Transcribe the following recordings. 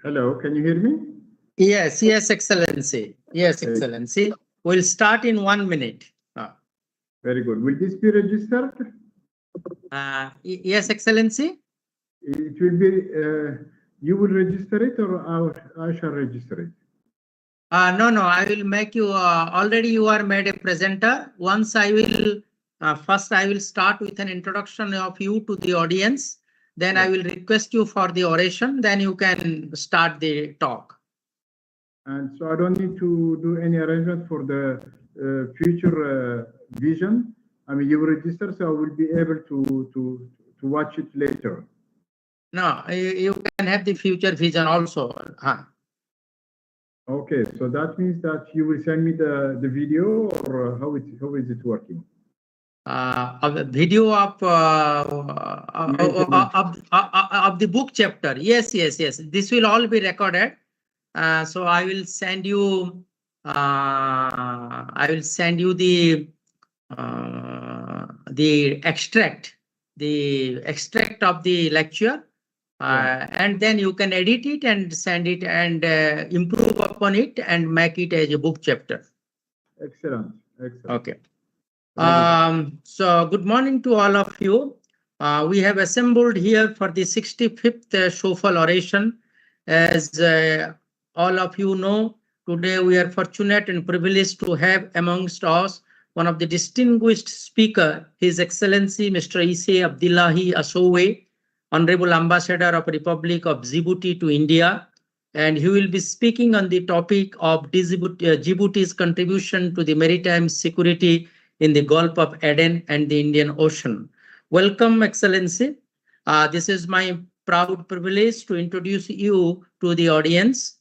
Hello, can you hear me? Yes, Excellency. Yes, Excellency. We'll start in 1 minute. Very good. Will this be registered? Yes, Excellency. It will be, you will register it or I shall register it? No, I will make you, already you are made a presenter. Once I will, first I will start with an introduction of you to the audience. Then I will request you for the oration. Then you can start the talk. And so I don't need to do any arrangement for the future vision. I mean, you will register, so I will be able to watch it later. No, you can have the future vision also. Okay, so that means that you will send me the video, or how is it working? A video of the book chapter. Yes. This will all be recorded. So I will send you. I will send you the extract, of the lecture, and then you can edit it and send it and improve upon it and make it as a book chapter. Excellent. Okay. So good morning to all of you. We have assembled here for the 65th SOAFAL oration. As all of you know, today we are fortunate and privileged to have amongst us one of the distinguished speaker, His Excellency Mr. Issei Abdullahi SOA, Honorable Ambassador of Republic of Djibouti to India, and he will be speaking on the topic of Djibouti's contribution to the maritime security in the Gulf of Aden and the Indian Ocean. Welcome, Excellency. This is my proud privilege to introduce you to the audience.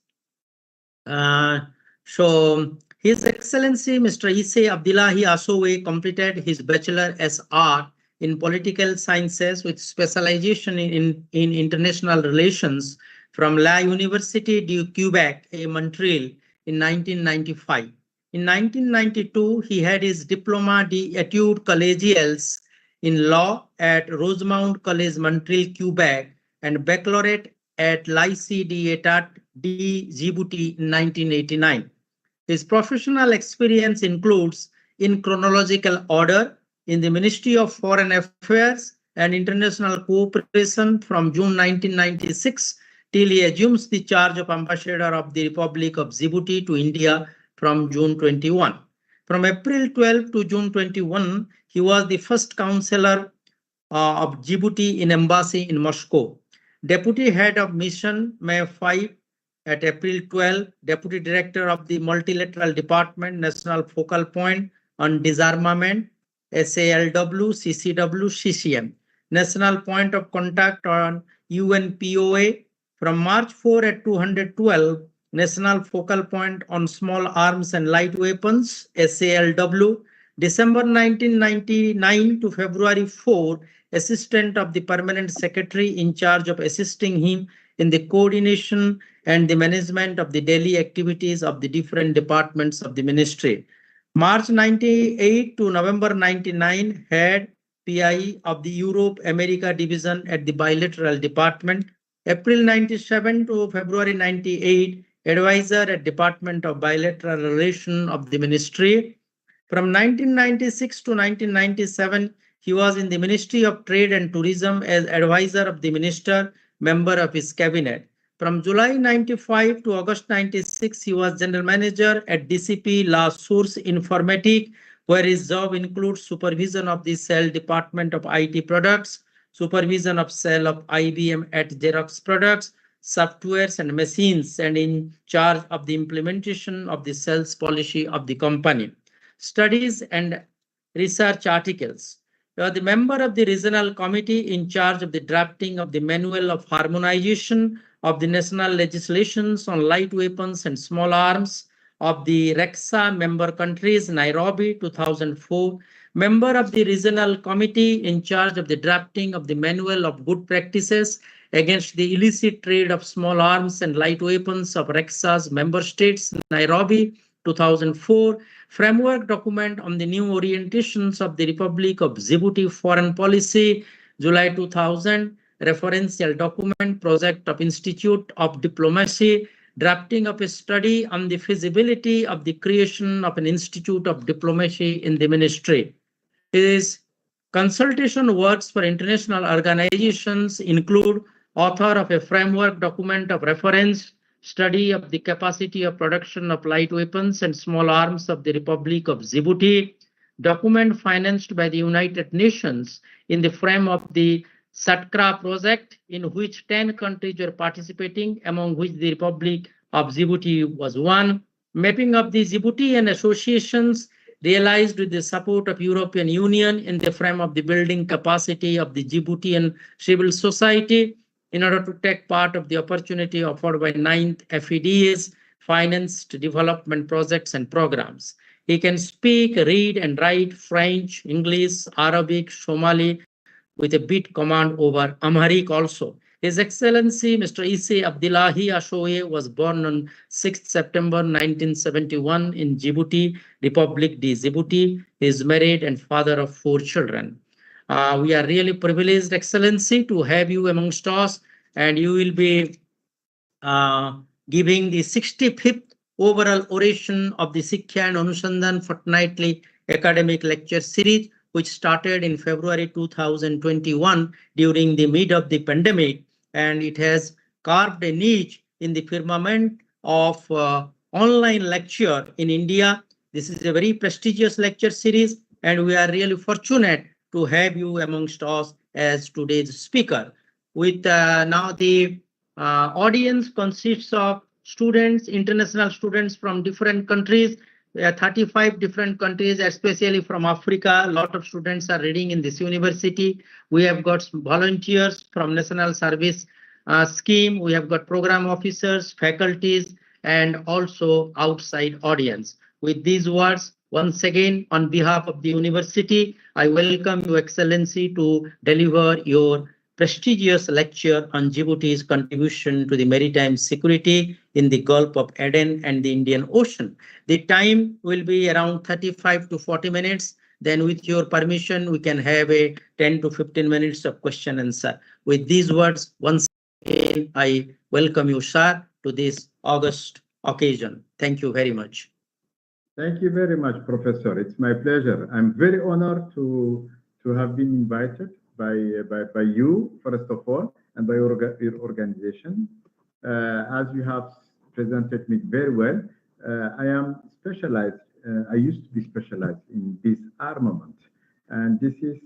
So, His Excellency Mr. Issei Abdullahi SOA completed his Bachelor SR in Political Sciences with specialization in international relations from La Université du Québec, Montreal, in 1995. In 1992, he had his Diploma d'études collégiales in law at Rosemount College, Montreal, Quebec, and baccalaureate at Lycée d'État de Djibouti in 1989. His professional experience includes, in chronological order, in the Ministry of Foreign Affairs and International Cooperation from June 1996 till he assumes the charge of Ambassador of the Republic of Djibouti to India from June 21. From April 12 to June 21, he was the first counselor of Djibouti in embassy in Moscow. Deputy head of mission May 5 at April 12, Deputy Director of the Multilateral Department, National Focal Point on Disarmament, SALW, CCW, CCM, National Point of Contact on UNPOA. From March 4 at 212, National Focal Point on Small Arms and Light Weapons, SALW. December 1999 to February 4, Assistant of the Permanent Secretary in charge of assisting him in the coordination and the management of the daily activities of the different departments of the ministry. March 98 to November 99, head PI of the Europe America division at the bilateral department. April 97 to February 98, advisor at Department of Bilateral Relation of the ministry. From 1996 to 1997, he was in the Ministry of Trade and Tourism as advisor of the minister, member of his cabinet. From July 95 to August 96, he was general manager at DCP La Source Informatique, where his job includes supervision of the sale department of IT products, supervision of sale of IBM at Xerox products, softwares and machines, and in charge of the implementation of the sales policy of the company. Studies and research articles. You are the member of the regional committee in charge of the drafting of the manual of harmonization of the national legislations on light weapons and small arms of the REXA member countries, Nairobi, 2004. Member of the regional committee in charge of the drafting of the manual of good practices against the illicit trade of small arms and light weapons of REXA's member states, Nairobi, 2004. Framework document on the new orientations of the Republic of Djibouti foreign policy, July 2000. Referential document, project of Institute of Diplomacy, drafting of a study on the feasibility of the creation of an Institute of Diplomacy in the ministry. His consultation works for international organizations include author of a framework document of reference study of the capacity of production of light weapons and small arms of the Republic of Djibouti, document financed by the United Nations in the frame of the SATCRA project, in which 10 countries were participating, among which the Republic of Djibouti was one. Mapping of the Djiboutian associations realized with the support of European Union in the frame of the building capacity of the Djiboutian civil society in order to take part of the opportunity offered by 9th FED's financed development projects and programs. He can speak, read, and write French, English, Arabic, Somali, with a bit command over Amharic also. His Excellency Mr. Isse Abdillahi Assowe was born on 6th September 1971 in Djibouti, Republic de Djibouti. He is married and father of 4 children. We are really privileged, Excellency, to have you amongst us, and you will be giving the 65th overall oration of the Sikya and Anusandhan fortnightly academic lecture series, which started in February 2021 during the mid of the pandemic, and it has carved a niche in the firmament of online lecture in India. This is a very prestigious lecture series, and we are really fortunate to have you amongst us as today's speaker. With now the audience consists of students, international students from different countries. There are 35 different countries, especially from Africa. A lot of students are reading in this university. We have got volunteers from National Service Scheme. We have got program officers, faculties, and also outside audience. With these words, once again, on behalf of the university, I welcome Your Excellency to deliver your prestigious lecture on Djibouti's contribution to the maritime security in the Gulf of Aden and the Indian Ocean. The time will be around 35 to 40 minutes. Then with your permission, we can have a 10 to 15 minutes of question and answer. With these words, once again, I welcome you, sir, to this August occasion. Thank you very much. Thank you very much, Professor. It's my pleasure. I'm very honored to have been invited by you, first of all, and by your organization. As you have presented me very well, I am specialized, I used to be specialized in disarmament. And this is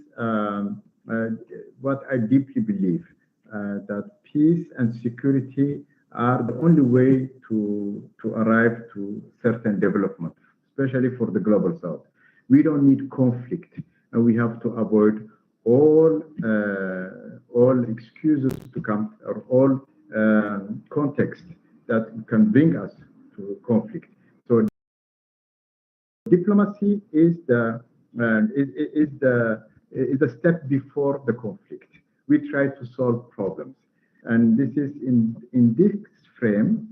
what I deeply believe, that peace and security are the only way to arrive to certain development, especially for the global south. We don't need conflict, and we have to avoid all excuses to come, or all context that can bring us to conflict. So diplomacy is the step before the conflict. We try to solve problems, and this is in this frame.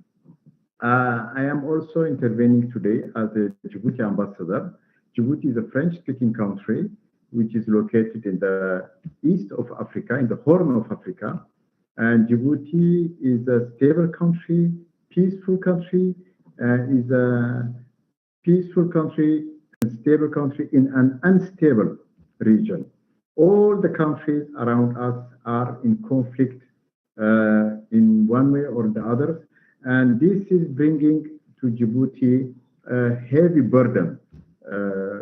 I am also intervening today as a Djibouti ambassador. Djibouti is a French-speaking country which is located in the east of Africa, in the Horn of Africa. And Djibouti is a stable country, peaceful country, is a peaceful country and stable country in an unstable region. All the countries around us are in conflict in one way or the other. And this is bringing to Djibouti a heavy burden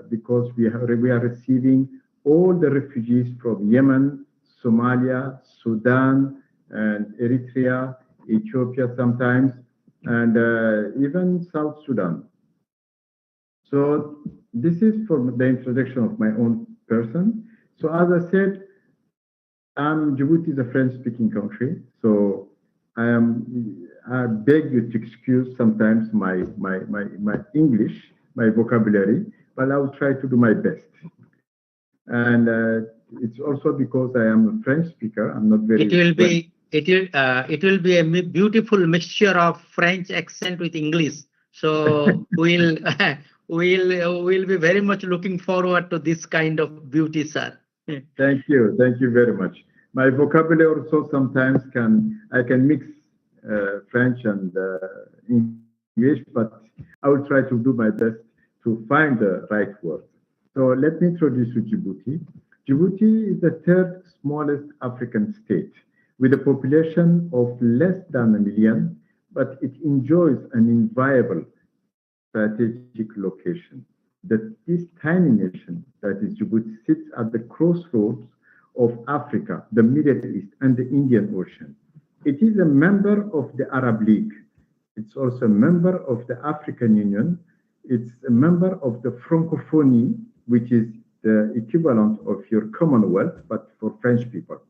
because we are receiving all the refugees from Yemen, Somalia, Sudan, and Eritrea, Ethiopia sometimes, and even South Sudan. So this is for the introduction of my own person. So as I said, Djibouti is a French-speaking country, so I beg you to excuse sometimes my English, my vocabulary, but I will try to do my best. And it's also because I am a French speaker. I'm not very. It will be a beautiful mixture of French accent with English. So we'll be very much looking forward to this kind of beauty, sir. Thank you very much. My vocabulary also sometimes I can mix French and English, but I will try to do my best to find the right word. So let me introduce you Djibouti. Djibouti is the third smallest African state with a population of less than 1 million, but it enjoys an inviolable strategic location. That this tiny nation, that is Djibouti, sits at the crossroads of Africa, the Middle East, and the Indian Ocean. It is a member of the Arab League. It's also a member of the African Union. It's a member of the Francophonie, which is the equivalent of your Commonwealth, but for French people.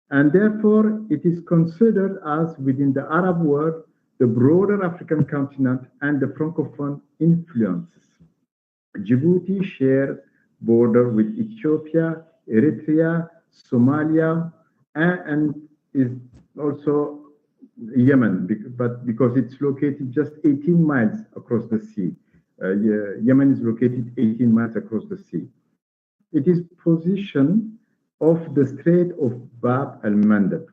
And therefore, it is considered as within the Arab world, the broader African continent and the Francophone influences. Djibouti shares border with Ethiopia, Eritrea, Somalia, and is also Yemen, but because it's located just 18 miles across the sea. Yemen is located 18 miles across the sea. It is positioned off the Strait of Bab el-Mandeb.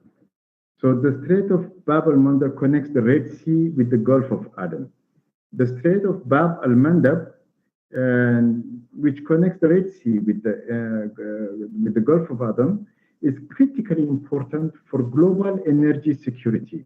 So the Strait of Bab el-Mandeb connects the Red Sea with the Gulf of Aden. The Strait of Bab el-Mandeb, which connects the Red Sea with the Gulf of Aden, is critically important for global energy security,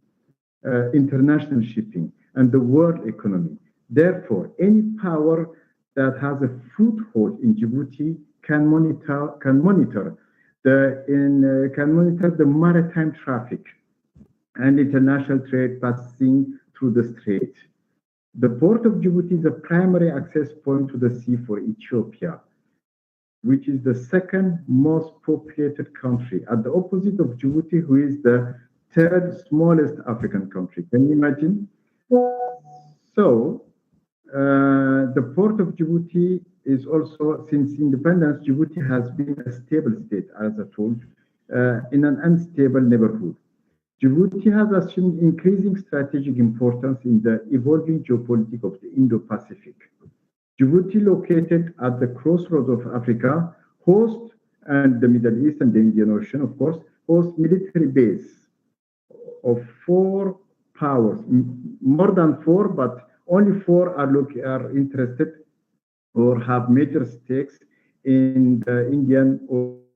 international shipping, and the world economy. Therefore, any power that has a foothold in Djibouti can monitor the maritime traffic and international trade passing through the strait. The port of Djibouti is a primary access point to the sea for Ethiopia, which is the second most populated country, at the opposite of Djibouti, who is the third smallest African country. Can you imagine? So, the port of Djibouti is also, since independence, Djibouti has been a stable state, as I told you, in an unstable neighborhood. Djibouti has assumed increasing strategic importance in the evolving geopolitics of the Indo-Pacific. Djibouti, located at the crossroads of Africa, hosts, and the Middle East and the Indian Ocean, of course, hosts military base of 4 powers, more than 4, but only 4 are interested or have major stakes in the Indian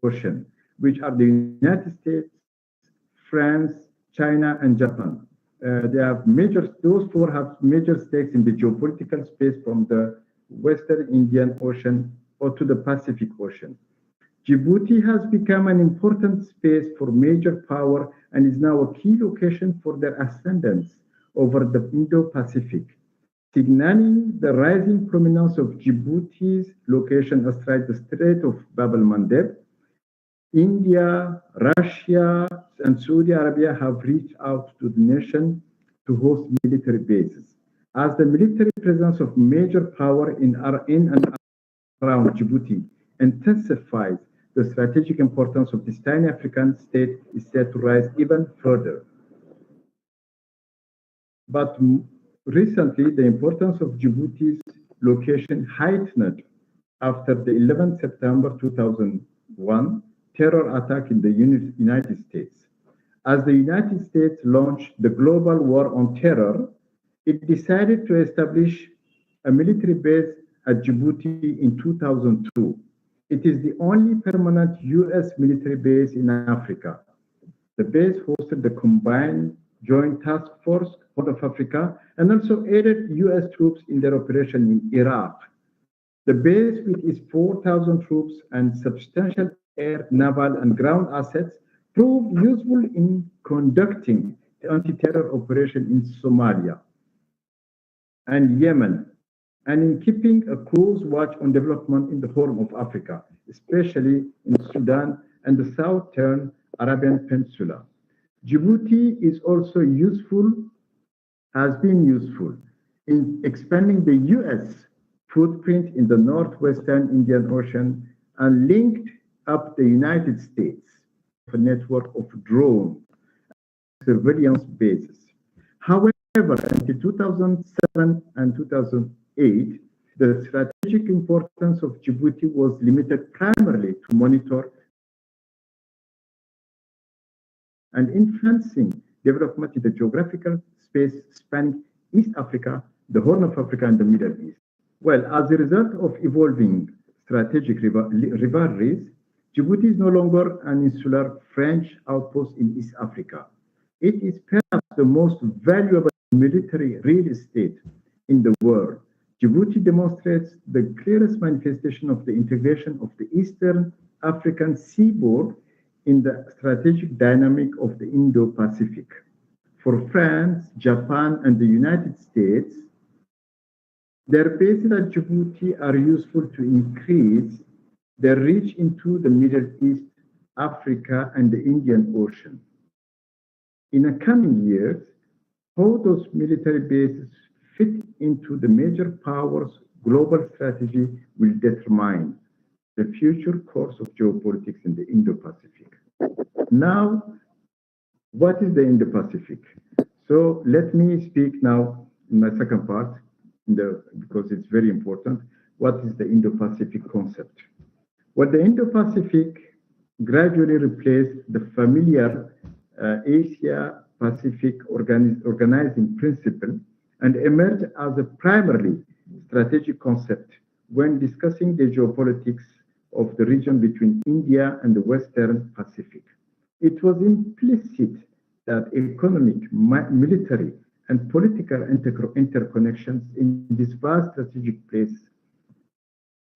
Ocean, which are the United States, France, China, and Japan. Those 4 have major stakes in the geopolitical space from the Western Indian Ocean or to the Pacific Ocean. Djibouti has become an important space for major power and is now a key location for their ascendance over the Indo-Pacific, signaling the rising prominence of Djibouti's location astride the Strait of Bab el-Mandeb. India, Russia, and Saudi Arabia have reached out to the nation to host military bases. As the military presence of major power in and around Djibouti intensifies, the strategic importance of this tiny African state is set to rise even further. But recently, the importance of Djibouti's location heightened after the 11th September 2001 terror attack in the United States. As the United States launched the global war on terror, it decided to establish a military base at Djibouti in 2002. It is the only permanent U.S. military base in Africa. The base hosted the Combined Joint Task Force, Horn of Africa, and also aided U.S. troops in their operation in Iraq. The base, with its 4,000 troops and substantial air, naval, and ground assets, proved useful in conducting the anti-terror operation in Somalia and Yemen, and in keeping a close watch on development in the Horn of Africa, especially in Sudan and the Southern Arabian Peninsula. Djibouti is also has been useful in expanding the U.S. footprint in the northwestern Indian Ocean and linked up the United States with a network of drone surveillance bases. However, until 2007 and 2008, the strategic importance of Djibouti was limited primarily to monitor and influencing development in the geographical space spanning East Africa, the Horn of Africa, and the Middle East. Well, as a result of evolving strategic rivalries, Djibouti is no longer an insular French outpost in East Africa. It is perhaps the most valuable military real estate in the world. Djibouti demonstrates the clearest manifestation of the integration of the Eastern African seaboard in the strategic dynamic of the Indo-Pacific. For France, Japan, and the United States, their bases at Djibouti are useful to increase their reach into the Middle East, Africa, and the Indian Ocean. In the coming years, how those military bases fit into the major powers' global strategy will determine the future course of geopolitics in the Indo-Pacific. Now, what is the Indo-Pacific? So let me speak now in my second part, because it's very important. What is the Indo-Pacific concept? Well, the Indo-Pacific gradually replaced the familiar Asia-Pacific organizing principle and emerged as a primarily strategic concept when discussing the geopolitics of the region between India and the Western Pacific. It was implicit that economic, military, and political interconnections in this vast strategic place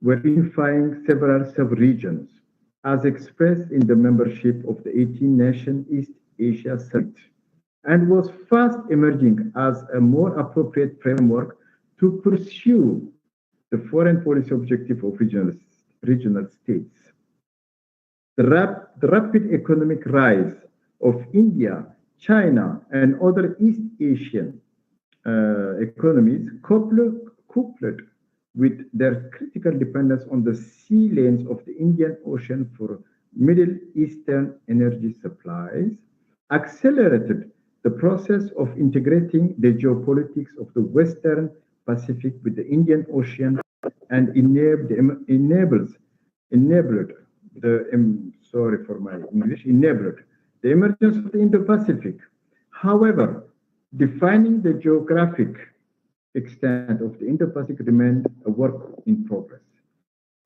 were unifying several sub-regions, as expressed in the membership of the 18-nation East Asia Summit, and was fast emerging as a more appropriate framework to pursue the foreign policy objective of regional states. The rapid economic rise of India, China, and other East Asian economies, coupled with their critical dependence on the sea lanes of the Indian Ocean for Middle Eastern energy supplies, accelerated the process of integrating the geopolitics of the Western Pacific with the Indian Ocean and enabled the emergence of the Indo-Pacific. However, defining the geographic extent of the Indo-Pacific remained a work in progress,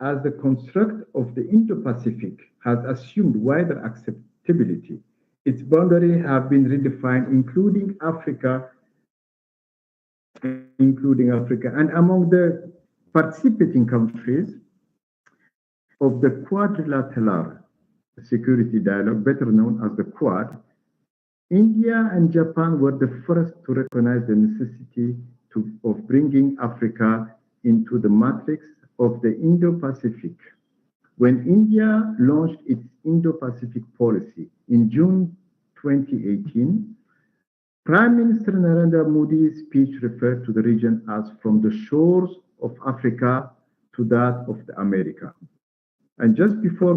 as the construct of the Indo-Pacific has assumed wider acceptability. Its boundaries have been redefined, including Africa, and among the participating countries of the quadrilateral security dialogue, better known as the Quad, India and Japan were the first to recognize the necessity of bringing Africa into the matrix of the Indo-Pacific. When India launched its Indo-Pacific policy in June 2018, Prime Minister Narendra Modi's speech referred to the region as from the shores of Africa to that of the America. And just before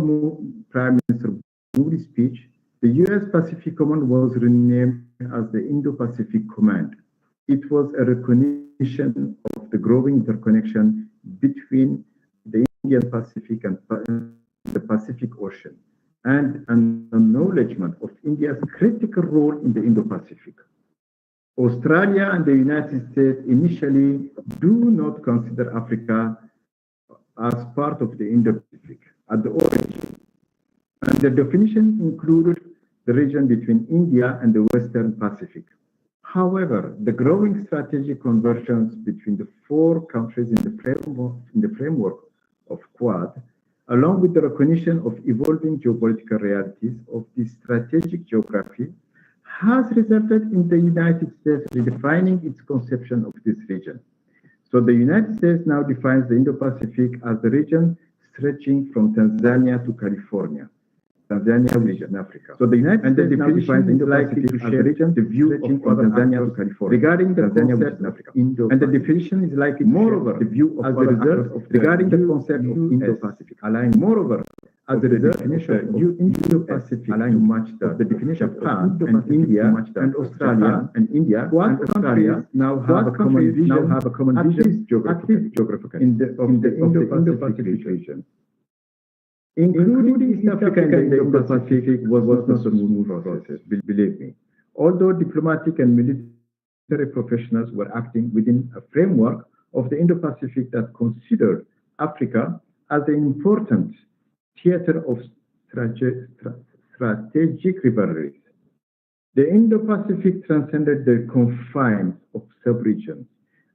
Prime Minister Modi's speech, the US Pacific Command was renamed as the Indo-Pacific Command. It was a recognition of the growing interconnection between the Indian Pacific and the Pacific Ocean, and an acknowledgement of India's critical role in the Indo-Pacific. Australia and the United States initially do not consider Africa as part of the Indo-Pacific at the origin, and the definition included the region between India and the Western Pacific. However, the growing strategic convergence between the four countries in the framework of Quad, along with the recognition of evolving geopolitical realities of this strategic geography, has resulted in the United States redefining its conception of this region. So the United States now defines the Indo-Pacific as the region stretching from Tanzania to California. Tanzania region, Africa. So the United States now defines the Indo-Pacific as the region, the view of Tanzania to California. Regarding the concept of Africa, and the definition is likely moreover the view of the result of regarding the concept of Indo-Pacific aligned. Moreover, as the definition of Indo-Pacific aligned much the definition of Japan and India and Australia and India and Australia now have a common vision, geographical in the Indo-Pacific region. Including East Africa in the Indo-Pacific was not a smooth process, believe me. Although diplomatic and military professionals were acting within a framework of the Indo-Pacific that considered Africa as an important theater of strategic rivalries. The Indo-Pacific transcended the confines of sub-regions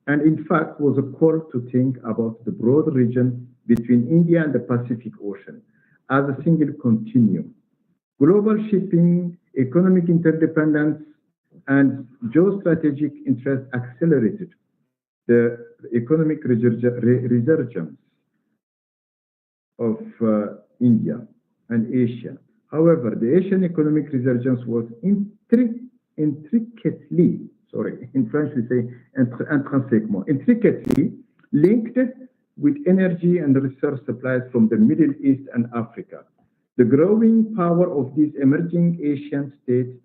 and in fact was a call to think about the broad region between India and the Pacific Ocean as a single continuum. Global shipping, economic interdependence, and geostrategic interest accelerated the economic resurgence of India and Asia. However, the Asian economic resurgence was intricately, in French we say intricately linked with energy and resource supplies from the Middle East and Africa. The growing power of these emerging Asian states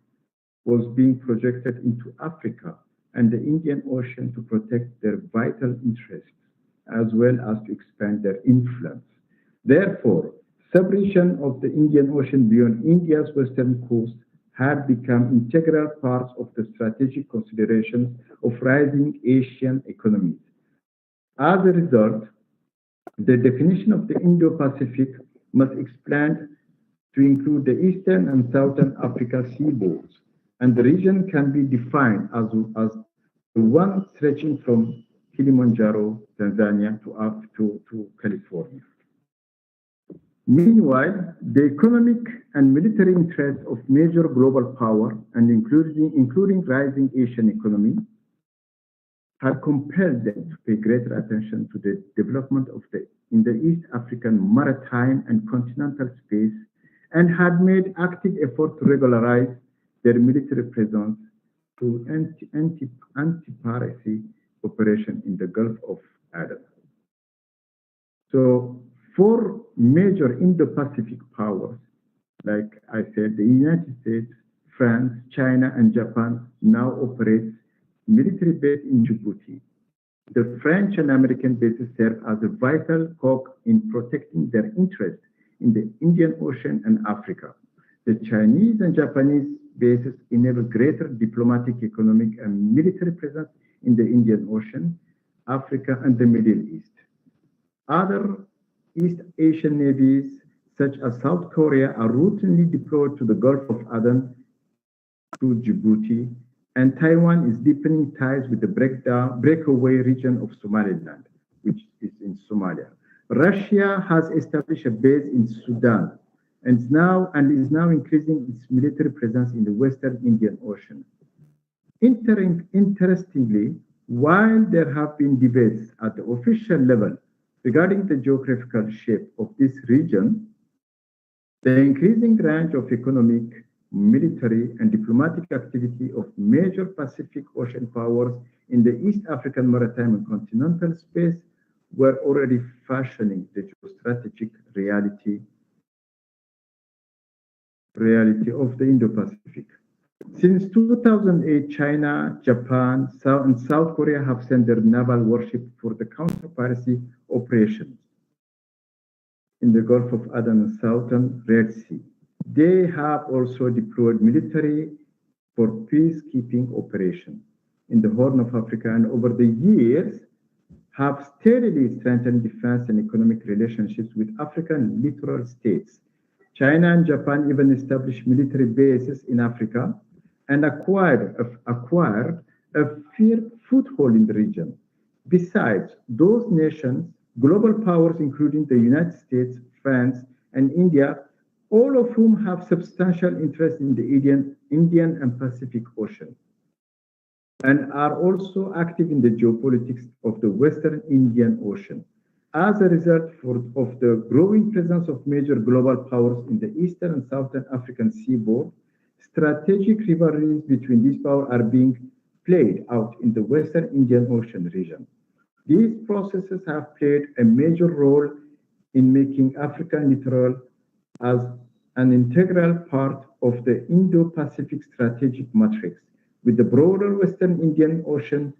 was being projected into Africa and the Indian Ocean to protect their vital interests, as well as to expand their influence. Therefore, submersion of the Indian Ocean beyond India's western coast had become integral parts of the strategic considerations of rising Asian economies. As a result, the definition of the Indo-Pacific must expand to include the eastern and southern Africa seaboards, and the region can be defined as the one stretching from Kilimanjaro, Tanzania, to California. Meanwhile, the economic and military interests of major global power, and including rising Asian economy, had compelled them to pay greater attention to the development in the East African maritime and continental space, and had made active effort to regularize their military presence through anti-piracy operation in the Gulf of Aden. So, four major Indo-Pacific powers, like I said, the United States, France, China, and Japan now operate military base in Djibouti. The French and American bases serve as a vital cog in protecting their interests in the Indian Ocean and Africa. The Chinese and Japanese bases enable greater diplomatic, economic, and military presence in the Indian Ocean, Africa, and the Middle East. Other East Asian navies, such as South Korea, are routinely deployed to the Gulf of Aden to Djibouti, and Taiwan is deepening ties with the breakaway region of Somaliland, which is in Somalia. Russia has established a base in Sudan and is now increasing its military presence in the Western Indian Ocean. Interestingly, while there have been debates at the official level regarding the geographical shape of this region, the increasing range of economic, military, and diplomatic activity of major Pacific Ocean powers in the East African maritime and continental space were already fashioning the geostrategic reality of the Indo-Pacific. Since 2008, China, Japan, and South Korea have sent their naval warship for the counter-piracy operations in the Gulf of Aden and Southern Red Sea. They have also deployed military for peacekeeping operations in the Horn of Africa, and over the years have steadily strengthened defense and economic relationships with African littoral states. China and Japan even established military bases in Africa and acquired a foothold in the region. Besides those nations, global powers including the United States, France, and India, all of whom have substantial interest in the Indian and Pacific Ocean, and are also active in the geopolitics of the Western Indian Ocean. As a result of the growing presence of major global powers in the Eastern and Southern African seaboard, strategic rivalries between these powers are being played out in the Western Indian Ocean region. These processes have played a major role in making African littoral as an integral part of the Indo-Pacific strategic matrix, with the broader Western Indian Ocean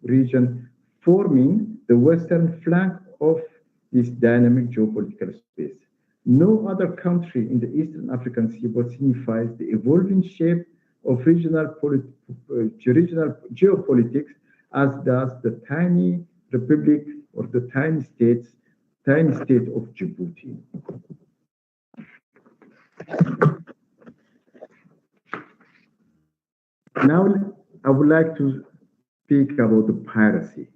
region forming the western flank of this dynamic geopolitical space. No other country in the Eastern African seaboard signifies the evolving shape of regional geopolitics as does the tiny republic or the tiny state of Djibouti. Now, I would like to speak about the piracy.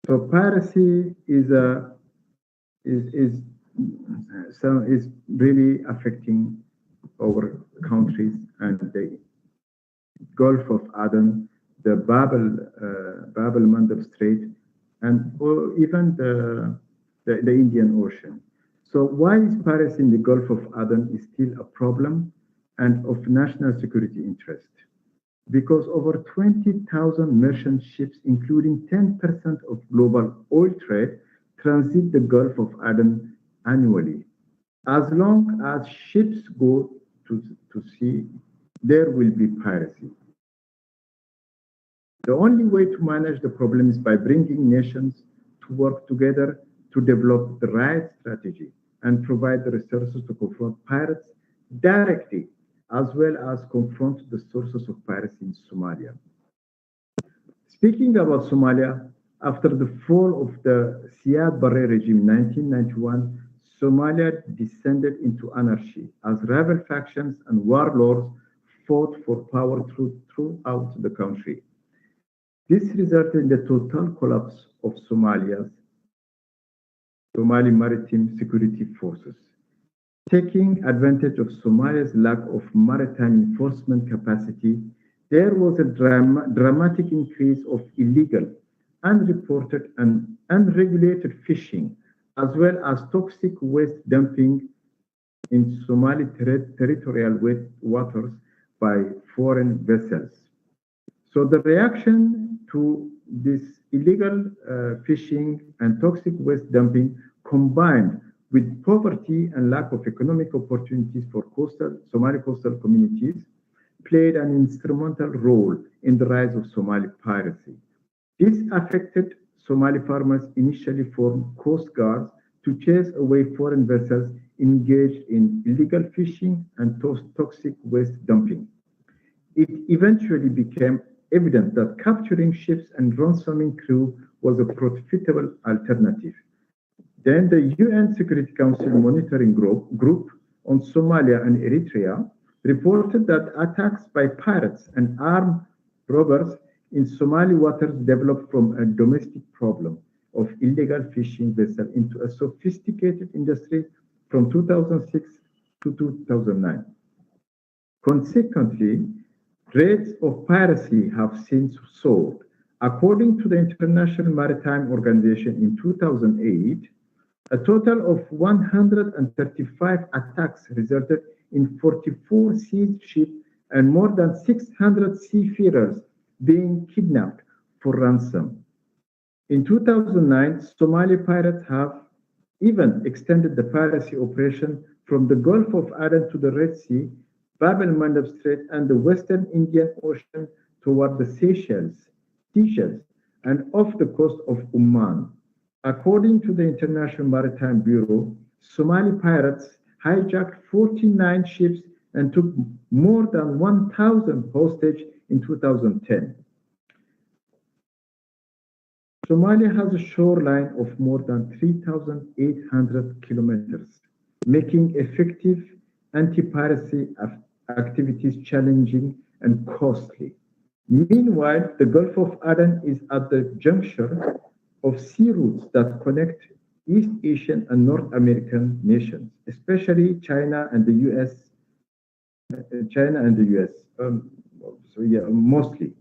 So piracy is is really affecting our countries and the Gulf of Aden, the Bab el Mandeb Strait, and or even the Indian Ocean. So why is piracy in the Gulf of Aden is still a problem and of national security interest? Because over 20,000 merchant ships, including 10% of global oil trade, transit the Gulf of Aden annually. As long as ships go to sea, there will be piracy. The only way to manage the problem is by bringing nations to work together to develop the right strategy and provide the resources to confront pirates directly, as well as confront the sources of piracy in Somalia. Speaking about Somalia, after the fall of the Siad Barre regime in 1991, Somalia descended into anarchy as rebel factions and warlords fought for power throughout the country. This resulted in the total collapse of Somali Maritime Security Forces. Taking advantage of Somalia's lack of maritime enforcement capacity, there was a dramatic increase of illegal, unreported, and unregulated fishing, as well as toxic waste dumping in Somali territorial waters by foreign vessels. So the reaction to this illegal fishing and toxic waste dumping combined with poverty and lack of economic opportunities for Somali coastal communities played an instrumental role in the rise of Somali piracy. This affected Somali farmers initially formed coast guards to chase away foreign vessels engaged in illegal fishing and toxic waste dumping. It eventually became evident that capturing ships and ransoming crew was a profitable alternative. Then the UN Security Council Monitoring Group on Somalia and Eritrea reported that attacks by pirates and armed robbers in Somali waters developed from a domestic problem of illegal fishing vessels into a sophisticated industry from 2006 to 2009. Consequently, rates of piracy have since soared. According to the International Maritime Organization in 2008, a total of 135 attacks resulted in 44 seized ships and more than 600 seafarers being kidnapped for ransom. In 2009, Somali pirates have even extended the piracy operation from the Gulf of Aden to the Red Sea, Bab el Mandeb Strait, and the Western Indian Ocean toward the Seychelles, and off the coast of Oman. According to the International Maritime Bureau, Somali pirates hijacked 49 ships and took more than 1,000 hostage in 2010. Somalia has a shoreline of more than 3,800 kilometers, making effective anti-piracy activities challenging and costly. Meanwhile, the Gulf of Aden is at the juncture of sea routes that connect East Asian and North American nations, especially China and the US. Mostly.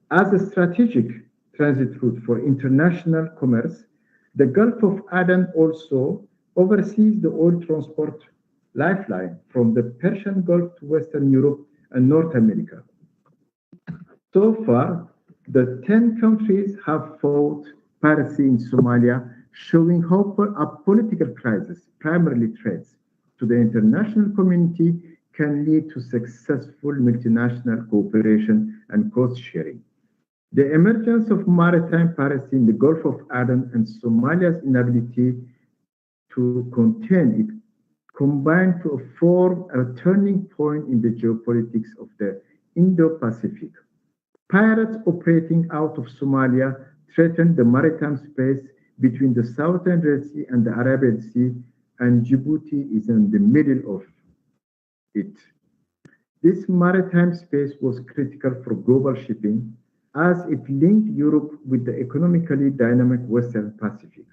As a strategic transit route for international commerce, the Gulf of Aden also oversees the oil transport lifeline from the Persian Gulf to Western Europe and North America. So far, the 10 countries have fought piracy in Somalia, showing how a political crisis, primarily threats to the international community, can lead to successful multinational cooperation and cost sharing. The emergence of maritime piracy in the Gulf of Aden and Somalia's inability to contain it combined to form a turning point in the geopolitics of the Indo-Pacific. Pirates operating out of Somalia threaten the maritime space between the Southern Red Sea and the Arabian Sea, and Djibouti is in the middle of it. This maritime space was critical for global shipping as it linked Europe with the economically dynamic Western Pacific.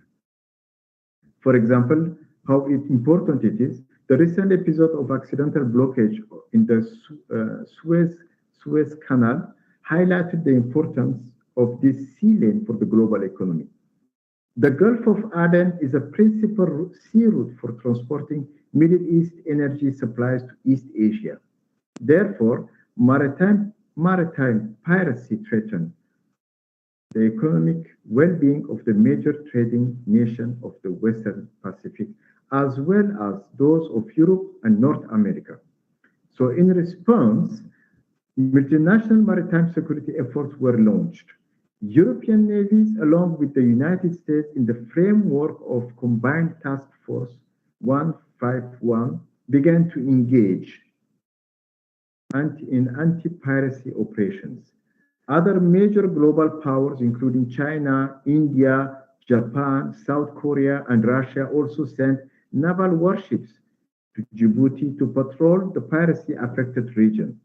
For example, how important it is, the recent episode of accidental blockage in the Suez Canal highlighted the importance of this sea lane for the global economy. The Gulf of Aden is a principal sea route for transporting Middle East energy supplies to East Asia. Therefore, maritime piracy threatens the economic well-being of the major trading nation of the Western Pacific, as well as those of Europe and North America. So in response, multinational maritime security efforts were launched. European navies, along with the United States in the framework of Combined Task Force 151, began to engage in anti-piracy operations. Other major global powers, including China, India, Japan, South Korea, and Russia, also sent naval warships to Djibouti to patrol the piracy-affected region.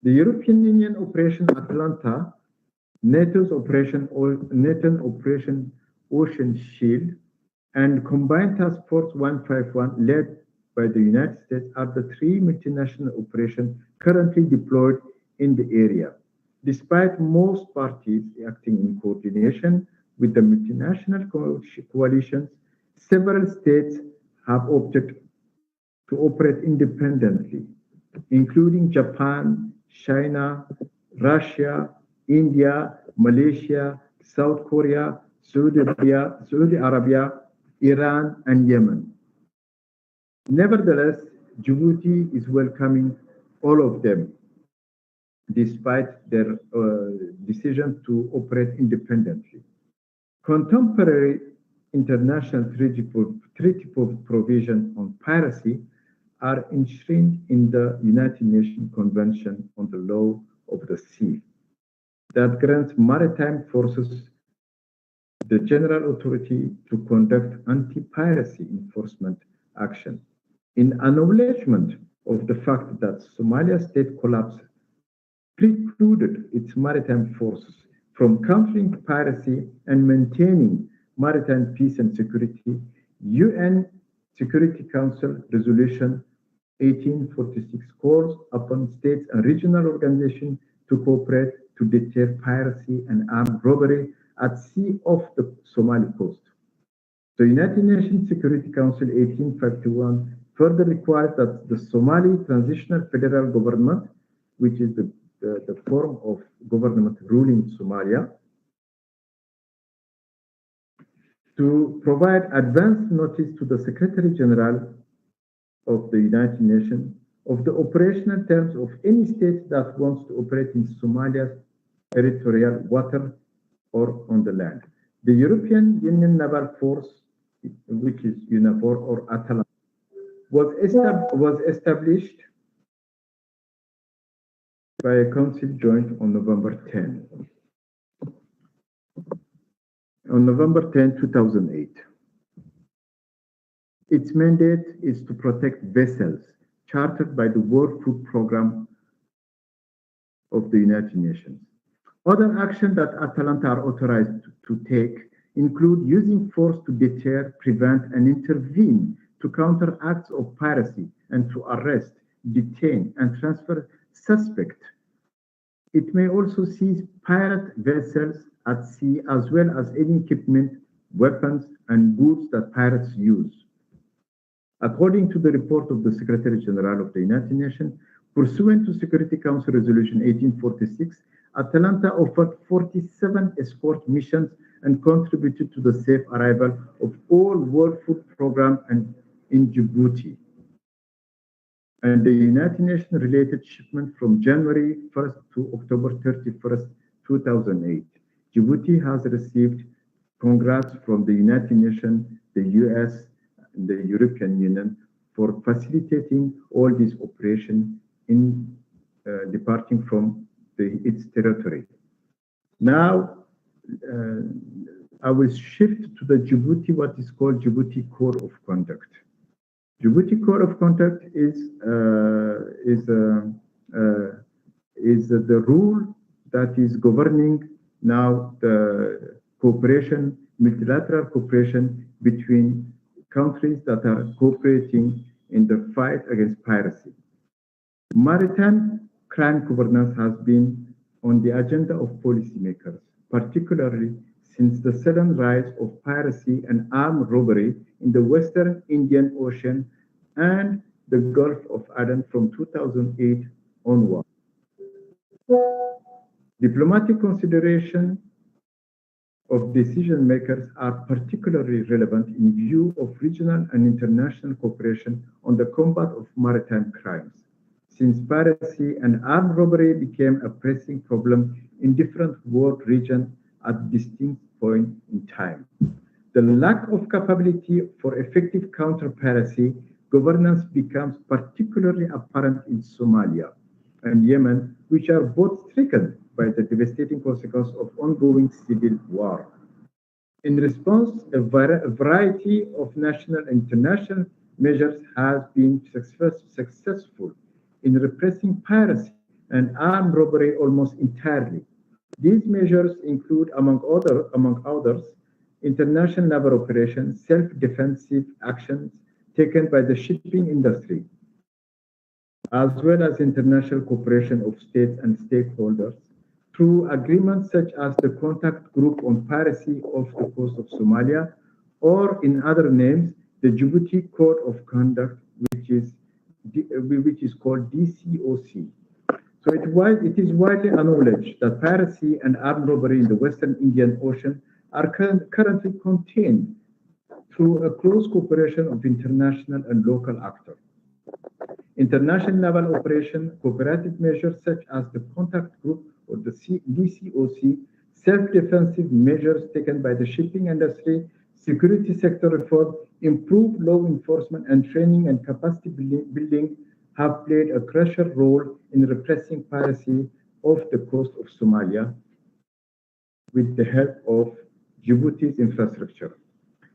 The European Union Operation Atalanta, NATO's Operation Ocean Shield, and Combined Task Force 151, led by the United States, are the three multinational operations currently deployed in the area. Despite most parties acting in coordination with the multinational coalitions, several states have opted to operate independently, including Japan, China, Russia, India, Malaysia, South Korea, Saudi Arabia, Iran, and Yemen. Nevertheless, Djibouti is welcoming all of them, despite their decision to operate independently. Contemporary international treaty provisions on piracy are enshrined in the United Nations Convention on the Law of the Sea that grants maritime forces the general authority to conduct anti-piracy enforcement action. In acknowledgement of the fact that Somalia's state collapse precluded its maritime forces from countering piracy and maintaining maritime peace and security, UN Security Council Resolution 1846 calls upon states and regional organizations to cooperate to deter piracy and armed robbery at sea off the Somali coast. The United Nations Security Council 1851 further requires that the Somali Transitional Federal Government, which is the form of government ruling Somalia, to provide advance notice to the Secretary General of the United Nations of the operational terms of any state that wants to operate in Somalia's territorial water or on the land. The European Union Naval Force, which is UNAVFOR or Atalanta, was established by a council joint on November 10. On November 10, 2008. Its mandate is to protect vessels chartered by the World Food Programme of the United Nations. Other actions that Atalanta are authorized to take include using force to deter, prevent, and intervene to counter acts of piracy and to arrest, detain, and transfer suspects. It may also seize pirate vessels at sea as well as any equipment, weapons, and goods that pirates use. According to the report of the Secretary General of the United Nations, pursuant to Security Council Resolution 1846, Atalanta offered 47 escort missions and contributed to the safe arrival of all World Food Programme in Djibouti. And the United Nations related shipment from January 1st to October 31st, 2008. Djibouti has received congrats from the United Nations, the US, and the European Union for facilitating all these operations in departing from its territory. Now, I will shift to the Djibouti, what is called Djibouti Code of Conduct. Djibouti Code of Conduct is the rule that is governing now the cooperation, multilateral cooperation between countries that are cooperating in the fight against piracy. Maritime crime governance has been on the agenda of policymakers, particularly since the sudden rise of piracy and armed robbery in the Western Indian Ocean and the Gulf of Aden from 2008 onward. Diplomatic consideration of decision makers are particularly relevant in view of regional and international cooperation on the combat of maritime crimes, since piracy and armed robbery became a pressing problem in different world regions at distinct points in time. The lack of capability for effective counter-piracy governance becomes particularly apparent in Somalia and Yemen, which are both stricken by the devastating consequence of ongoing civil war. In response, a variety of national and international measures have been successful in repressing piracy and armed robbery almost entirely. These measures include, among others, international naval operations, self-defensive actions taken by the shipping industry, as well as international cooperation of states and stakeholders through agreements such as the Contact Group on Piracy off the coast of Somalia, or in other names, the Djibouti Code of Conduct, which is called DCOC. So it is widely acknowledged that piracy and armed robbery in the Western Indian Ocean are currently contained through a close cooperation of international and local actors. International naval operation cooperative measures such as the Contact Group or the DCOC, self-defensive measures taken by the shipping industry, security sector reform, improved law enforcement and training and capacity building have played a crucial role in repressing piracy off the coast of Somalia with the help of Djibouti's infrastructure.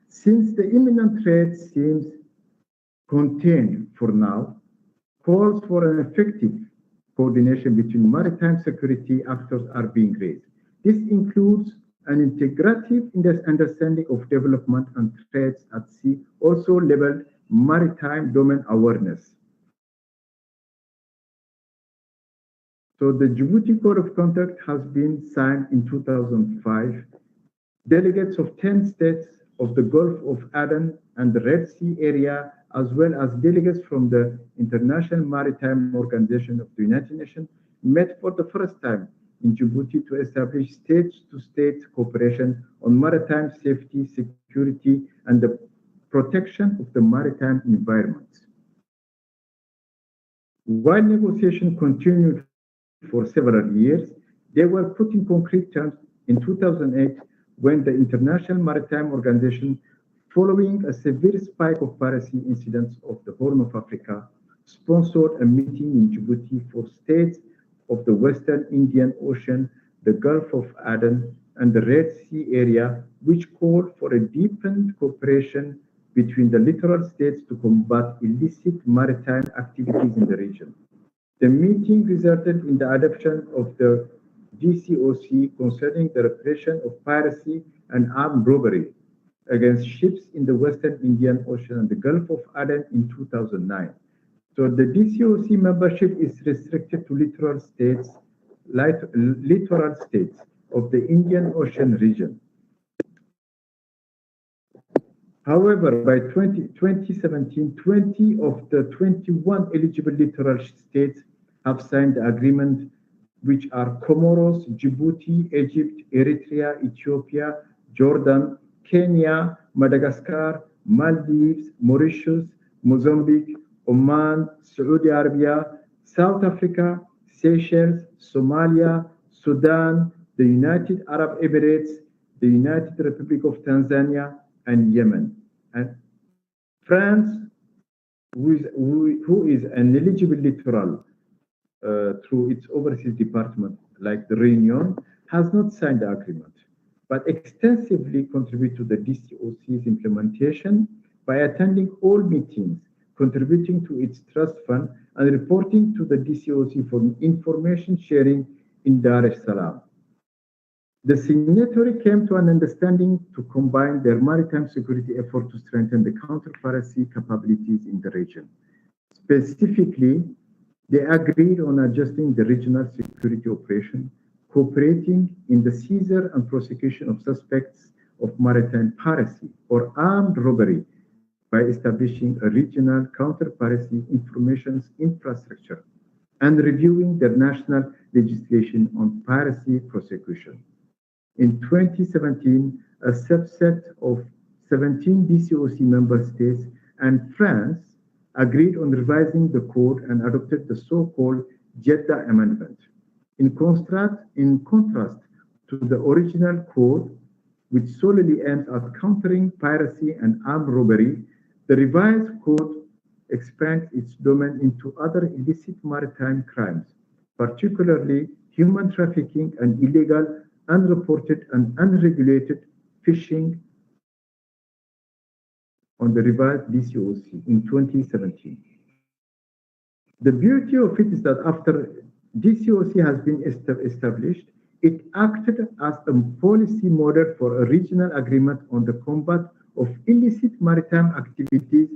Since the imminent threat seems contained for now, calls for an effective coordination between maritime security actors are being raised. This includes an integrative understanding of development and threats at sea, also labeled maritime domain awareness. So the Djibouti Code of Conduct has been signed in 2005. Delegates of 10 states of the Gulf of Aden and the Red Sea area, as well as delegates from the International Maritime Organization of the United Nations, met for the first time in Djibouti to establish state-to-state cooperation on maritime safety, security, and the protection of the maritime environment. While negotiations continued for several years, they were put in concrete terms in 2008 when the International Maritime Organization, following a severe spike of piracy incidents of the Horn of Africa, sponsored a meeting in Djibouti for states of the Western Indian Ocean, the Gulf of Aden, and the Red Sea area, which called for a deepened cooperation between the littoral states to combat illicit maritime activities in the region. The meeting resulted in the adoption of the DCOC concerning the repression of piracy and armed robbery against ships in the Western Indian Ocean and the Gulf of Aden in 2009. So the DCOC membership is restricted to littoral states of the Indian Ocean region. However, by 2017, 20 of the 21 eligible littoral states have signed the agreement, which are Comoros, Djibouti, Egypt, Eritrea, Ethiopia, Jordan, Kenya, Madagascar, Maldives, Mauritius, Mozambique, Oman, Saudi Arabia, South Africa, Seychelles, Somalia, Sudan, the United Arab Emirates, the United Republic of Tanzania, and Yemen. And France, who is an eligible littoral through its overseas department, like the Réunion, has not signed the agreement, but extensively contribute to the DCOC's implementation by attending all meetings, contributing to its trust fund, and reporting to the DCOC for information sharing in Dar es Salaam. The signatory came to an understanding to combine their maritime security effort to strengthen the counter-piracy capabilities in the region. Specifically, they agreed on adjusting the regional security operation, cooperating in the seizure and prosecution of suspects of maritime piracy or armed robbery by establishing a regional counter-piracy information infrastructure and reviewing their national legislation on piracy prosecution. In 2017, a subset of 17 DCOC member states and France agreed on revising the code and adopted the so-called Jeddah Amendment. In contrast to the original code, which solely aims at countering piracy and armed robbery, the revised code expands its domain into other illicit maritime crimes, particularly human trafficking and illegal, unreported and unregulated fishing on the revised DCOC in 2017. The beauty of it is that after DCOC has been established, it acted as a policy model for a regional agreement on the combat of illicit maritime activities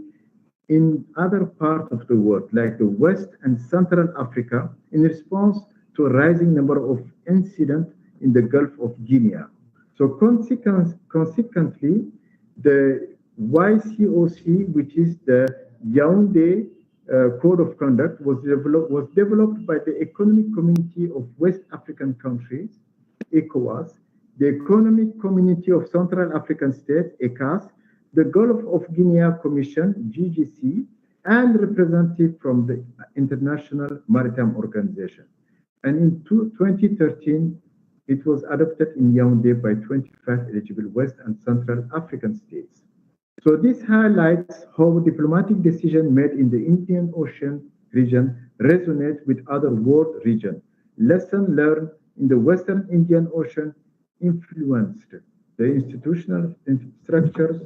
in other parts of the world, like the West and Central Africa, in response to a rising number of incidents in the Gulf of Guinea. So consequently, the YCOC, which is the Yaoundé Code of Conduct, was developed by the Economic Community of West African Countries, ECOWAS, the Economic Community of Central African States, ECAS, the Gulf of Guinea Commission, GGC, and representative from the International Maritime Organization. And in 2013, it was adopted in Yaoundé by 25 eligible West and Central African states. So this highlights how diplomatic decisions made in the Indian Ocean region resonate with other world regions. Lessons learned in the Western Indian Ocean influenced the institutional structures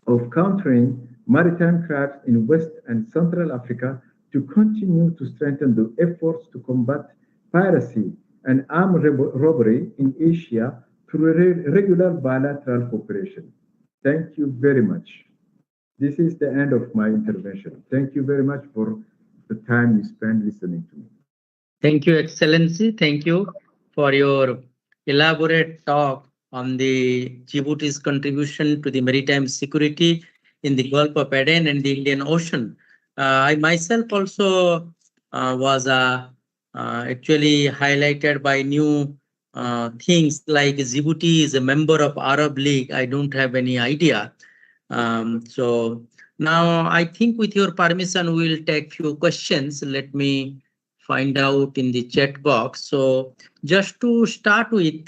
of countering maritime crimes in West and Central Africa to continue to strengthen the efforts to combat piracy and armed robbery in Asia through regular bilateral cooperation. Thank you very much. This is the end of my intervention. Thank you very much for the time you spent listening to me. Thank you, Excellency. Thank you for your elaborate talk on the Djibouti's contribution to the maritime security in the Gulf of Aden and the Indian Ocean. I myself also was actually highlighted by new things like Djibouti is a member of Arab League. I don't have any idea. So now I think with your permission, we'll take few questions. Let me find out in the chat box. So just to start with,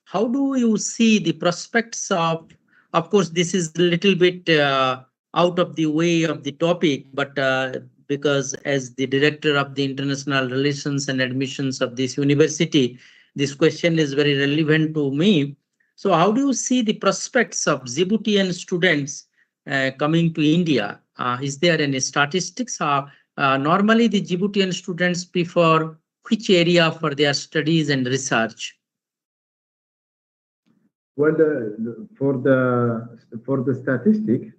how do you see the prospects of course, this is a little bit out of the way of the topic, but because as the director of the international relations and admissions of this university, this question is very relevant to me. So how do you see the prospects of Djiboutian students coming to India? Is there any statistics? Normally, the Djiboutian students prefer which area for their studies and research? Well, for the statistic,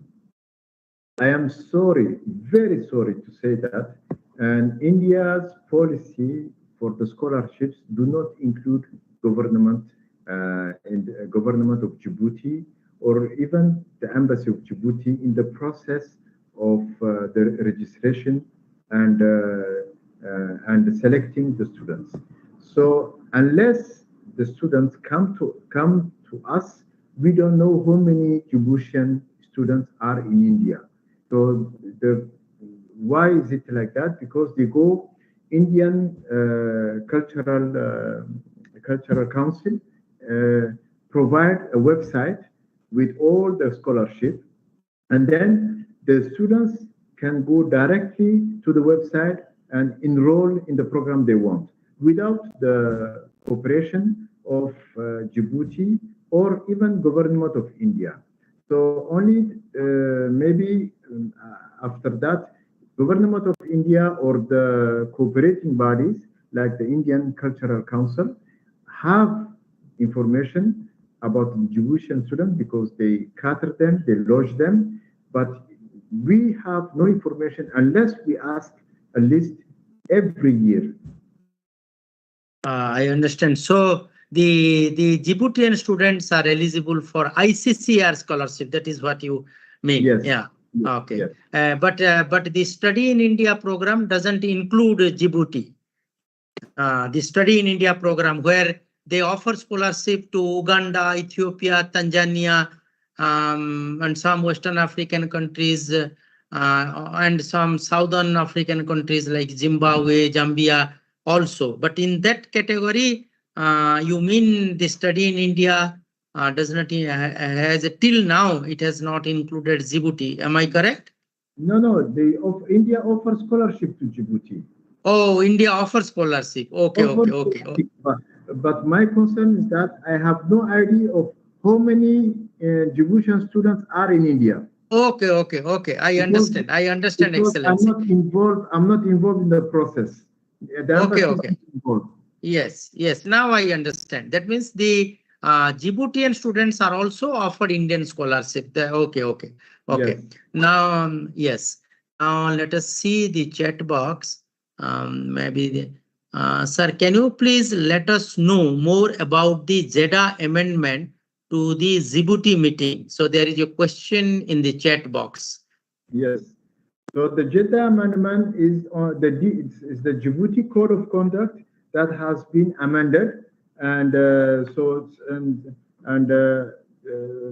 I am sorry, very sorry to say that, and India's policy for the scholarships do not include government of Djibouti or even the embassy of Djibouti in the process of the registration and selecting the students. So unless the students come to us, we don't know how many Djiboutian students are in India. So why is it like that? Because they go Indian Cultural Council provide a website with all the scholarship, and then the students can go directly to the website and enroll in the program they want without the cooperation of Djibouti or even government of India. So only maybe after that, Government of India or the cooperating bodies like the Indian Cultural Council have information about the Djiboutian students because they cater them, they lodge them, but we have no information unless we ask a list every year. I understand. So the Djiboutian students are eligible for ICCR scholarship. That is what you mean. Yes. Yeah. Okay. Yes. But the Study in India program doesn't include Djibouti. The Study in India program, where they offer scholarship to Uganda, Ethiopia, Tanzania, and some Western African countries, and some Southern African countries like Zimbabwe, Zambia also. But in that category, you mean the Study in India does not has till now it has not included Djibouti. Am I correct? No, India offers scholarship to Djibouti. Oh, India offers scholarship. Okay. But my concern is that I have no idea of how many Djiboutian students are in India. Okay. I understand. Because Excellency. I'm not involved in the process. Okay. Yes. Now I understand. That means the Djiboutian students are also offered Indian scholarship. Okay. Yes. Now, yes. Now let us see the chat box. Sir, can you please let us know more about the Jeddah amendment to the Djibouti meeting? So there is a question in the chat box. Yes. So the Jeddah amendment is the Djibouti Code of Conduct that has been amended, and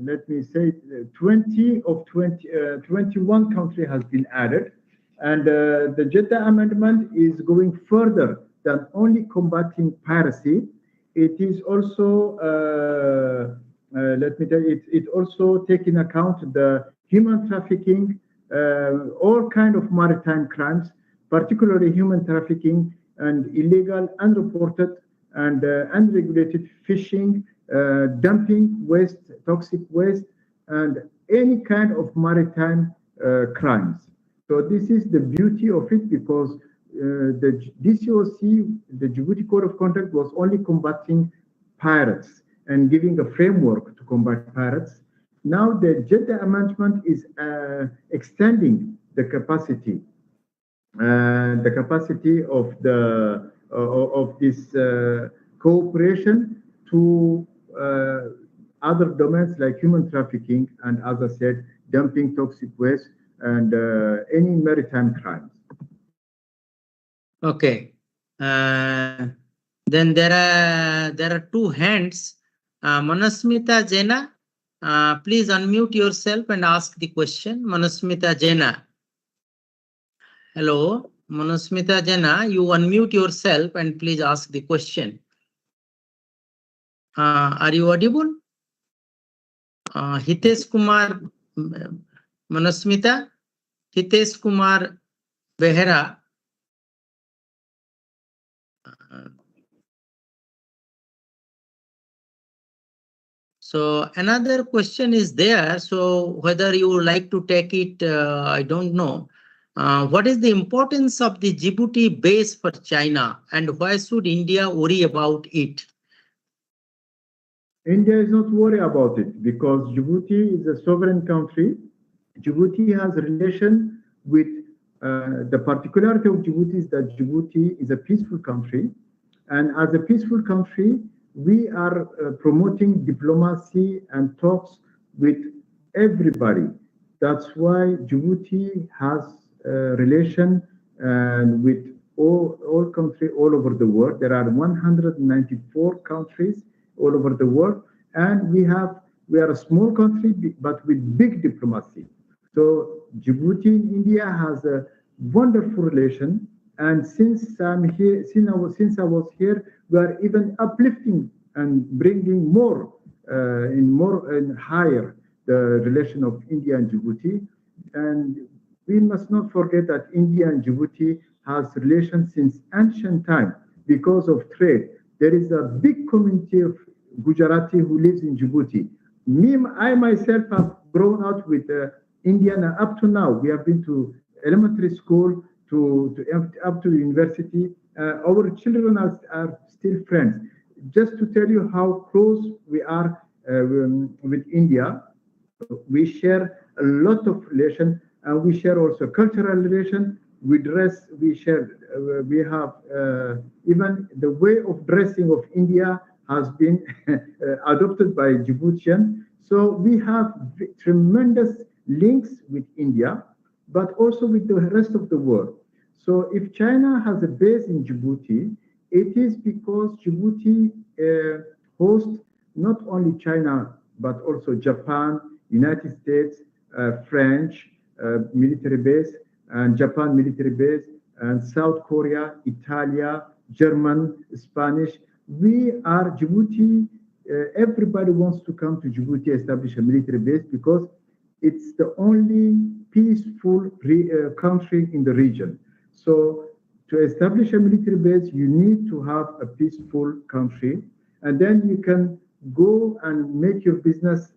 let me say 21 country has been added, and the Jeddah amendment is going further than only combating piracy. It is also let me tell you, it also take in account the human trafficking, all kind of maritime crimes, particularly human trafficking and illegal, unreported, and unregulated fishing, dumping waste, toxic waste, and any kind of maritime crimes. So this is the beauty of it, because the DCOC, the Djibouti Code of Conduct, was only combating pirates and giving a framework to combat pirates. Now the Jeddah amendment is extending the capacity of this cooperation to other domains like human trafficking and, as I said, dumping toxic waste and any maritime crimes. Okay. Then there are two hands. Manasmita Jena, please unmute yourself and ask the question. Manasmita Jena. Hello, Manasmita Jena, you unmute yourself and please ask the question. Are you audible? Hitesh Kumar, Manasmita, Hitesh Kumar Behera. So another question is there. So whether you would like to take it, I don't know. What is the importance of the Djibouti base for China, and why should India worry about it? India is not worried about it because Djibouti is a sovereign country. Djibouti has a relation with the particularity of Djibouti is that Djibouti is a peaceful country, and as a peaceful country, we are promoting diplomacy and talks with everybody. That's why Djibouti has a relation with all countries all over the world. There are 194 countries all over the world, and we are a small country but with big diplomacy. So Djibouti in India has a wonderful relation, and since I'm here, since I was here, we are even uplifting and bringing more and higher the relation of India and Djibouti. And we must not forget that India and Djibouti has relations since ancient time because of trade. There is a big community of Gujarati who lives in Djibouti. I myself have grown up with India, and up to now, we have been to elementary school, up to university. Our children are still friends. Just to tell you how close we are with India, we share a lot of relation, and we share also cultural relation. We dress, we share, we have even the way of dressing of India has been adopted by Djiboutian. So we have tremendous links with India, but also with the rest of the world. So if China has a base in Djibouti, it is because Djibouti hosts not only China, but also Japan, United States, French military base, and Japan military base, and South Korea, Italia, German, Spanish. We are Djibouti. Everybody wants to come to Djibouti, establish a military base, because it's the only peaceful country in the region. So to establish a military base, you need to have a peaceful country, and then you can go and make your business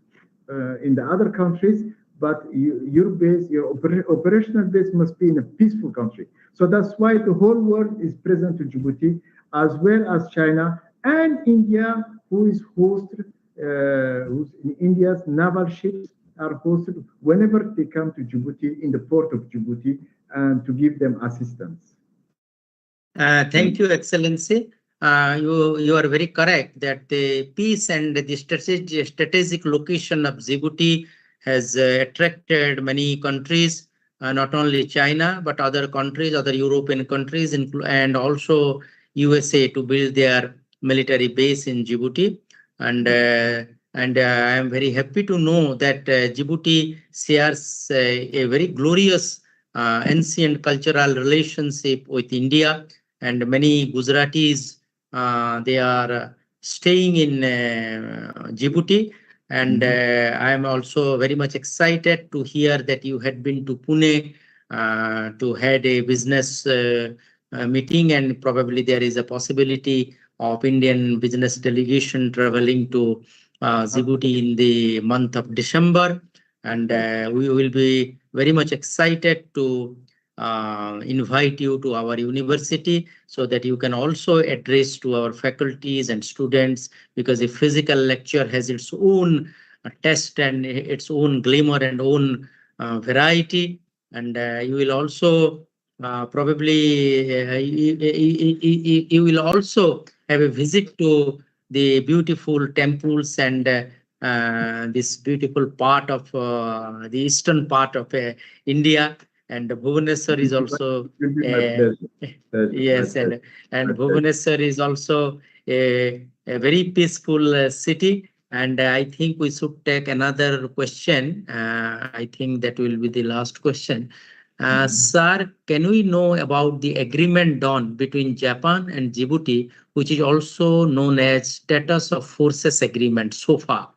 in the other countries, but your base, your operational base must be in a peaceful country. So that's why the whole world is present in Djibouti, as well as China and India, who is hosted, India's naval ships are hosted whenever they come to Djibouti, in the port of Djibouti, and to give them assistance. Thank you, Excellency. You are very correct that the peace and the strategic location of Djibouti has attracted many countries, not only China, but other countries, other European countries, and also USA, to build their military base in Djibouti. And I am very happy to know that Djibouti shares a very glorious ancient cultural relationship with India, and many Gujaratis, they are staying in Djibouti. And I am also very much excited to hear that you had been to Pune to had a business meeting, and probably there is a possibility of Indian business delegation traveling to Djibouti in the month of December. And we will be very much excited to invite you to our university, so that you can also address to our faculties and students, because a physical lecture has its own test and its own glamour and own variety. And you will also probably you will also have a visit to the beautiful temples and this beautiful part of the eastern part of India. And Bhubaneswar is also yes, and Bhubaneswar is also a very peaceful city. And I think we should take another question. I think that will be the last question. Sir, can we know about the agreement done between Japan and Djibouti, which is also known as Status of Forces Agreement, SOFA?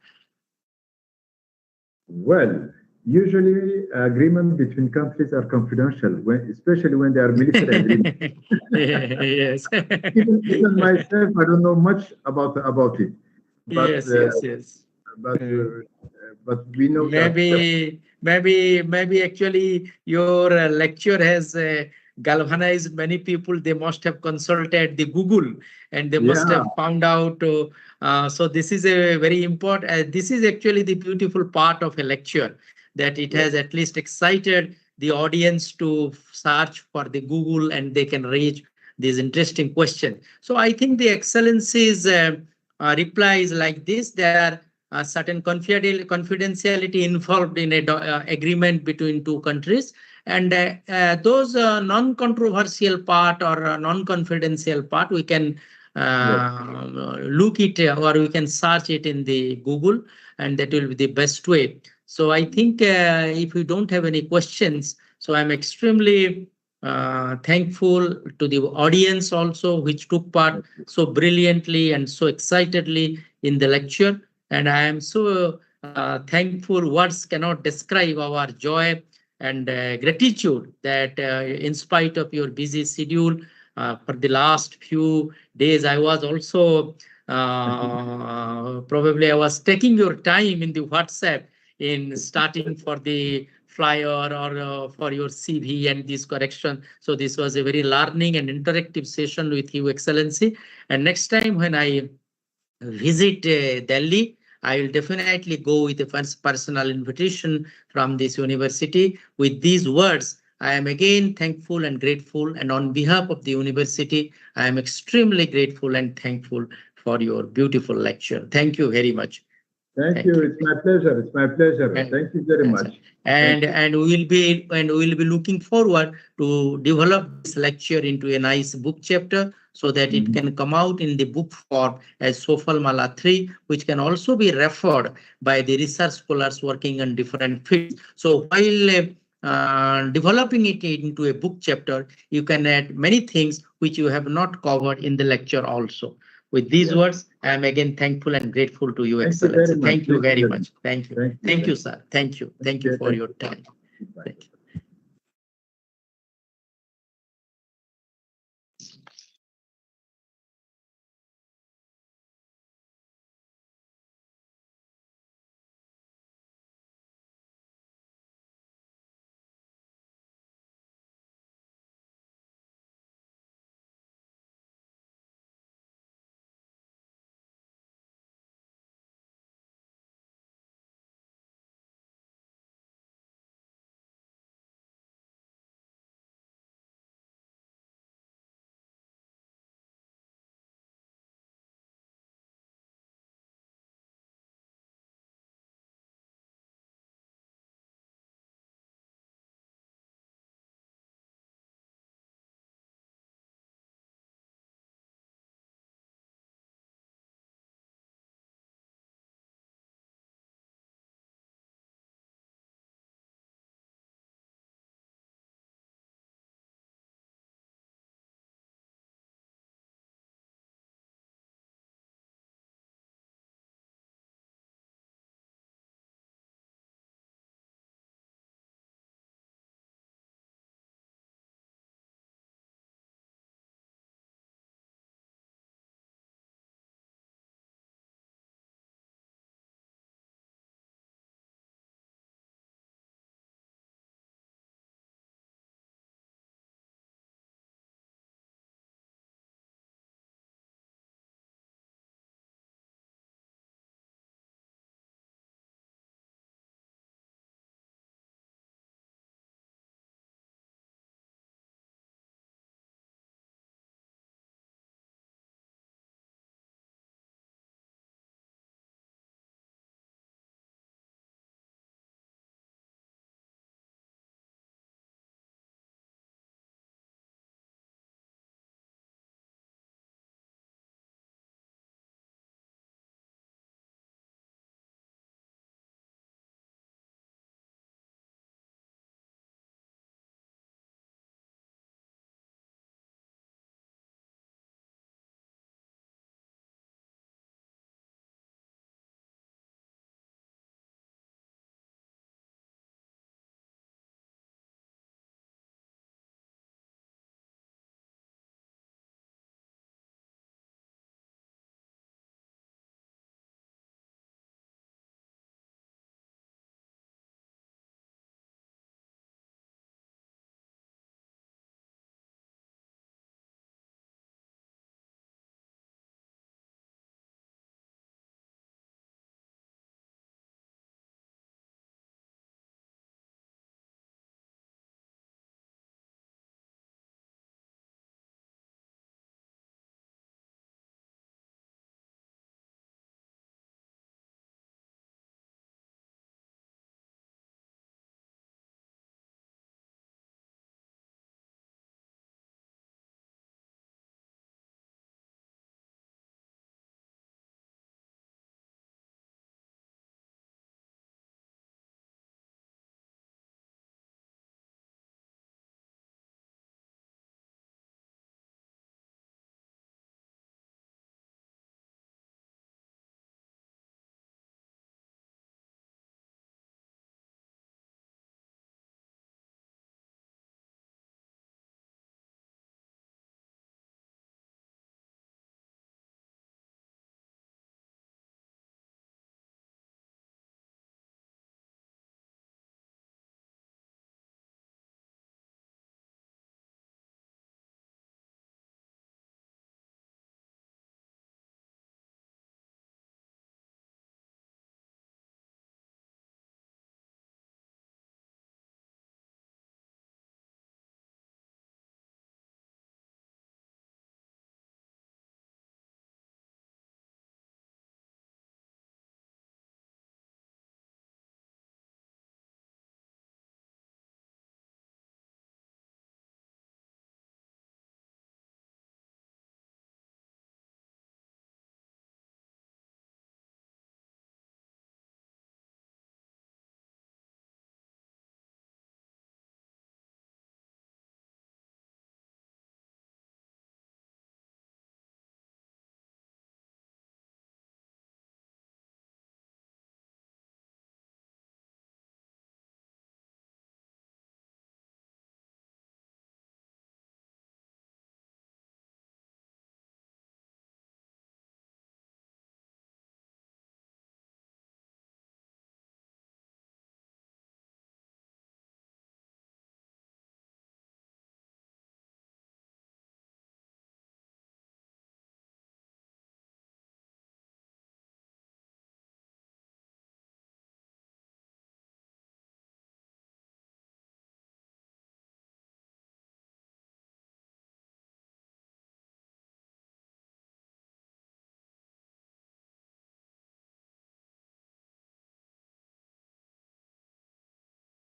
Well, usually agreements between countries are confidential, especially when they are military agreements. Yes. even myself, I don't know much about it. But, yes. But we know maybe actually your lecture has galvanized many people. They must have consulted the Google, and they must have found out. So this is a very important. This is actually the beautiful part of a lecture, that it has at least excited the audience to search for the Google, and they can raise these interesting questions. So I think the Excellency's reply is like this: there are certain confidentiality involved in a agreement between two countries, and those non-controversial part or non-confidential part, we can look it or we can search it in the Google, and that will be the best way. So I think if we don't have any questions, so I'm extremely thankful to the audience also, which took part so brilliantly and so excitedly in the lecture. And I am so thankful. Words cannot describe our joy and gratitude that in spite of your busy schedule, for the last few days, I was also probably I was taking your time in the WhatsApp in starting for the flyer or for your CV and this correction. So this was a very learning and interactive session with you, Excellency. And next time when I visit Delhi, I will definitely go with a personal invitation from this university. With these words, I am again thankful and grateful. And on behalf of the university, I am extremely grateful and thankful for your beautiful lecture. Thank you very much. Thank you. It's my pleasure. It's my pleasure. Thank you very much. And we will be looking forward to develop this lecture into a nice book chapter so that it can come out in the book form as SOAFAL Mala 3, which can also be referred by the research scholars working on different fields. So while developing it into a book chapter, you can add many things which you have not covered in the lecture also. With these words, I am again thankful and grateful to you, Excellency. Thank you very much. Thank you. Thank you, sir. Thank you. Thank you for your time. Thank you.